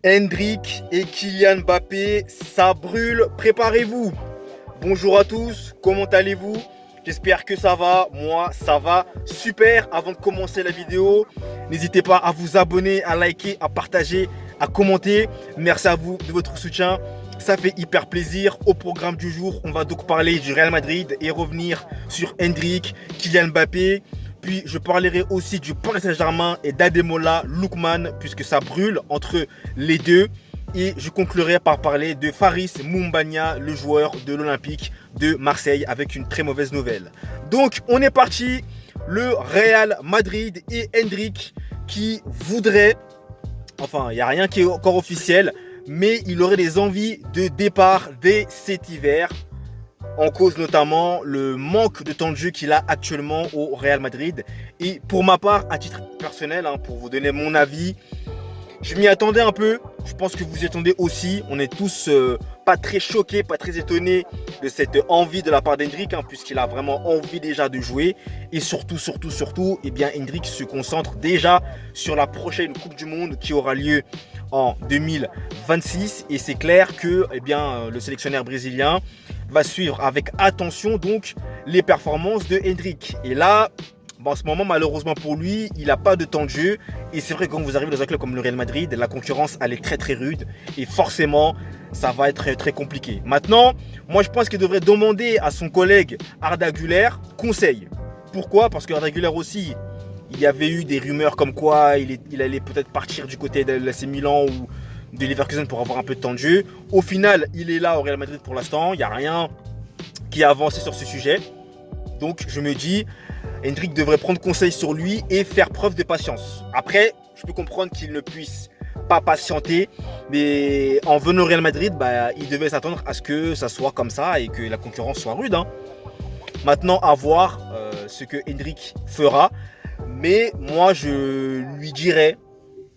Hendrik et Kylian Mbappé, ça brûle, préparez-vous. Bonjour à tous, comment allez-vous? J'espère que ça va, moi ça va super. Avant de commencer la vidéo, n'hésitez pas à vous abonner, à liker, à partager, à commenter. Merci à vous de votre soutien, ça fait hyper plaisir. Au programme du jour, on va donc parler du Real Madrid et revenir sur Hendrik, Kylian Mbappé. Puis je parlerai aussi du Paris Saint-Germain et d'Ademola Lookman, puisque ça brûle entre les deux. Et je conclurai par parler de Faris Moumbagna, le joueur de l'Olympique de Marseille, avec une très mauvaise nouvelle. Donc on est parti, le Real Madrid et Hendrik qui voudraient, enfin il n'y a rien qui est encore officiel, mais il aurait des envies de départ dès cet hiver. En cause notamment le manque de temps de jeu qu'il a actuellement au Real Madrid. Et pour ma part, à titre personnel, pour vous donner mon avis, je m'y attendais un peu. Je pense que vous y attendez aussi. On est tous pas très choqués, pas très étonnés de cette envie de la part d'Hendrik, puisqu'il a vraiment envie déjà de jouer. Et surtout, eh bien, Hendrik se concentre déjà sur la prochaine Coupe du Monde qui aura lieu en 2026. Et c'est clair que eh bien, le sélectionneur brésilien va suivre avec attention donc les performances de Hendrik. Et là, en ce moment, malheureusement pour lui, il n'a pas de temps de jeu. Et c'est vrai que quand vous arrivez dans un club comme le Real Madrid, la concurrence, elle est très très rude. Et forcément, ça va être très compliqué. Maintenant, moi, je pense qu'il devrait demander à son collègue Arda Güler conseil. Pourquoi? Parce que Arda Güler aussi, il y avait eu des rumeurs comme quoi il allait peut-être partir du côté de l'AC Milan ou de Leverkusen pour avoir un peu de temps de jeu. Au final, il est là au Real Madrid pour l'instant. Il n'y a rien qui a avancé sur ce sujet. Donc, je me dis, Hendrik devrait prendre conseil sur lui et faire preuve de patience. Après, je peux comprendre qu'il ne puisse pas patienter, mais en venant au Real Madrid, il devait s'attendre à ce que ça soit comme ça et que la concurrence soit rude. Maintenant, à voir ce que Hendrik fera. Mais moi, je lui dirais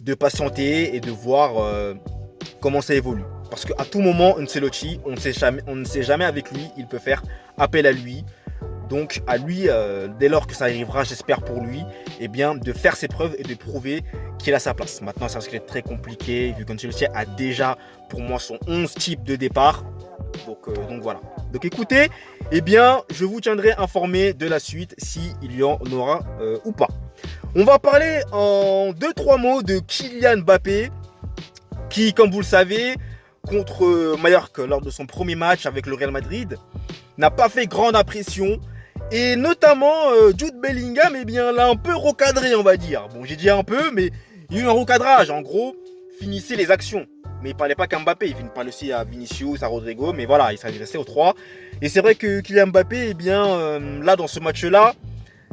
de patienter et de voir comment ça évolue. Parce qu'à tout moment, Ancelotti, on ne sait jamais avec lui, il peut faire appel à lui. Donc à lui, dès lors que ça arrivera, j'espère pour lui, eh bien, de faire ses preuves et de prouver qu'il a sa place. Maintenant, ça risque d'être très compliqué, vu qu'Ancelotti a déjà, pour moi, son 11 type de départ. Donc voilà. Donc écoutez, eh bien, je vous tiendrai informé de la suite, s'il y en aura ou pas. On va parler en 2-3 mots de Kylian Mbappé, qui, comme vous le savez, contre Mallorca, lors de son premier match avec le Real Madrid, n'a pas fait grande impression. Et notamment, Jude Bellingham, eh bien, l'a un peu recadré, on va dire. Bon, j'ai dit un peu, mais il y a eu un recadrage. En gros, finissez les actions. Mais il ne parlait pas qu'à Mbappé, il parlait aussi à Vinicius, à Rodrigo, mais voilà, il s'adressait aux trois. Et c'est vrai que Kylian Mbappé, eh bien, là, dans ce match-là,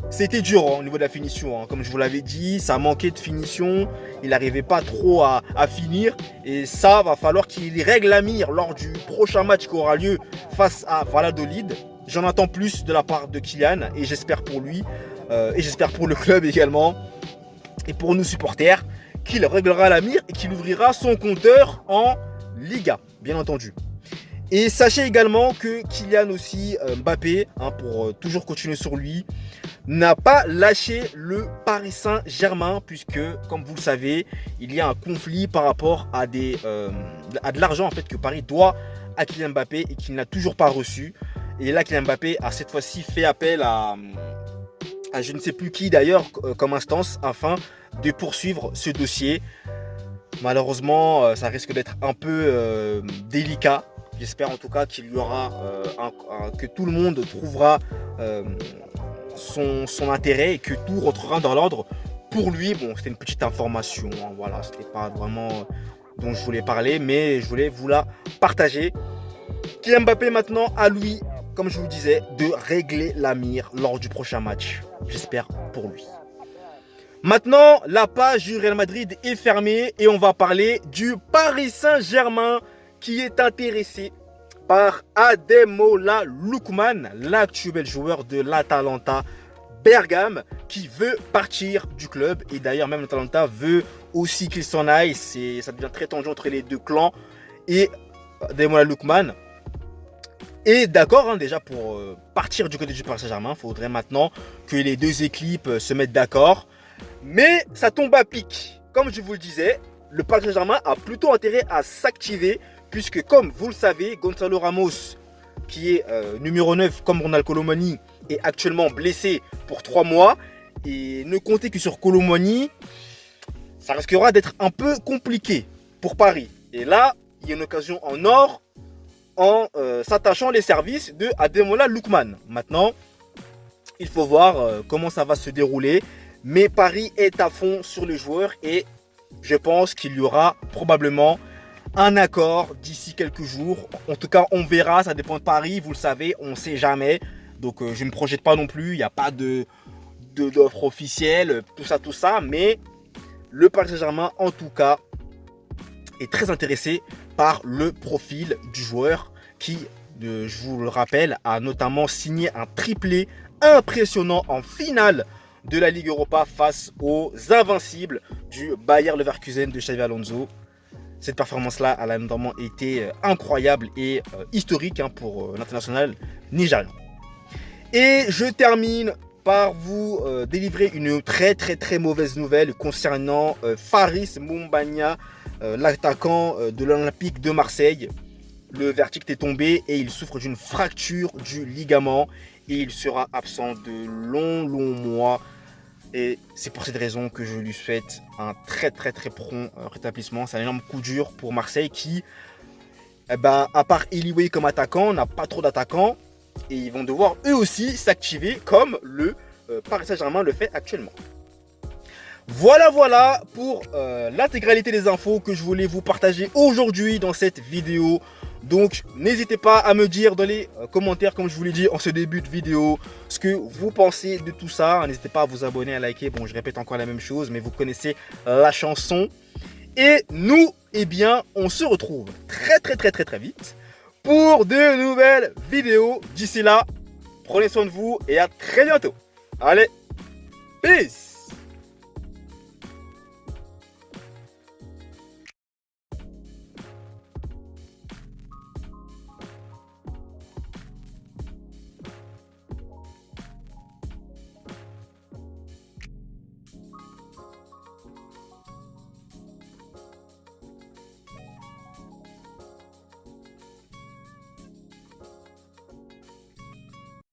c'était dur au niveau de la finition. Comme je vous l'avais dit, ça manquait de finition. Il n'arrivait pas trop à finir. Et ça, va falloir qu'il règle la mire lors du prochain match qui aura lieu face à Valladolid. J'en attends plus de la part de Kylian et j'espère pour lui et j'espère pour le club également et pour nous supporters qu'il réglera la mire et qu'il ouvrira son compteur en Liga, bien entendu. Et sachez également que Kylian aussi, Mbappé, pour toujours continuer sur lui, n'a pas lâché le Paris Saint-Germain puisque, comme vous le savez, il y a un conflit par rapport à de l'argent en fait, que Paris doit à Kylian Mbappé et qu'il n'a toujours pas reçu. Et là, Kylian Mbappé a cette fois-ci fait appel à je ne sais plus qui d'ailleurs comme instance afin de poursuivre ce dossier. Malheureusement, ça risque d'être un peu délicat. J'espère en tout cas qu'il y aura que tout le monde trouvera son intérêt et que tout rentrera dans l'ordre pour lui. Bon, c'était une petite information, voilà, c'était pas vraiment dont je voulais parler, mais je voulais vous la partager. Kylian Mbappé maintenant à lui, comme je vous disais, de régler la mire lors du prochain match. J'espère pour lui. Maintenant, la page du Real Madrid est fermée et on va parler du Paris Saint-Germain qui est intéressé par Ademola Lookman, l'actuel joueur de l'Atalanta Bergame, qui veut partir du club. Et d'ailleurs, même l'Atalanta veut aussi qu'il s'en aille. Ça devient très tendu entre les deux clans. Et Ademola Lookman est d'accord déjà pour partir du côté du Paris Saint-Germain. Il faudrait maintenant que les deux équipes se mettent d'accord. Mais ça tombe à pic. Comme je vous le disais, le Paris Saint-Germain a plutôt intérêt à s'activer puisque, comme vous le savez, Gonzalo Ramos, qui est numéro 9 comme Ronald Colomani, est actuellement blessé pour 3 mois. Et ne comptez que sur Colomani, ça risquera d'être un peu compliqué pour Paris. Et là, il y a une occasion en or en s'attachant les services de Ademola Lookman. Maintenant, il faut voir comment ça va se dérouler. Mais Paris est à fond sur les joueurs et je pense qu'il y aura probablement un accord d'ici quelques jours. En tout cas, on verra, ça dépend de Paris, vous le savez, on ne sait jamais. Donc je ne me projette pas non plus, il n'y a pas d'offre officielle, tout ça. Mais le Paris Saint-Germain, en tout cas, est très intéressé par le profil du joueur qui, je vous le rappelle, a notamment signé un triplé impressionnant en finale de la Ligue Europa face aux invincibles du Bayer Leverkusen de Xabi Alonso. Cette performance-là, elle a notamment été incroyable et historique pour l'international nigérian. Et je termine par vous délivrer une très mauvaise nouvelle concernant Faris Moumbagna, l'attaquant de l'Olympique de Marseille. Le verdict est tombé et il souffre d'une fracture du ligament et il sera absent de longs mois. Et c'est pour cette raison que je lui souhaite un très prompt rétablissement. C'est un énorme coup dur pour Marseille qui, à part Eliway comme attaquant, n'a pas trop d'attaquants. Et ils vont devoir eux aussi s'activer comme le Paris Saint-Germain le fait actuellement. Voilà pour l'intégralité des infos que je voulais vous partager aujourd'hui dans cette vidéo. Donc n'hésitez pas à me dire dans les commentaires, comme je vous l'ai dit en ce début de vidéo, ce que vous pensez de tout ça. N'hésitez pas à vous abonner, à liker. Bon, je répète encore la même chose, mais vous connaissez la chanson. Et nous, eh bien, on se retrouve très vite pour de nouvelles vidéos. D'ici là, prenez soin de vous et à très bientôt. Allez, peace!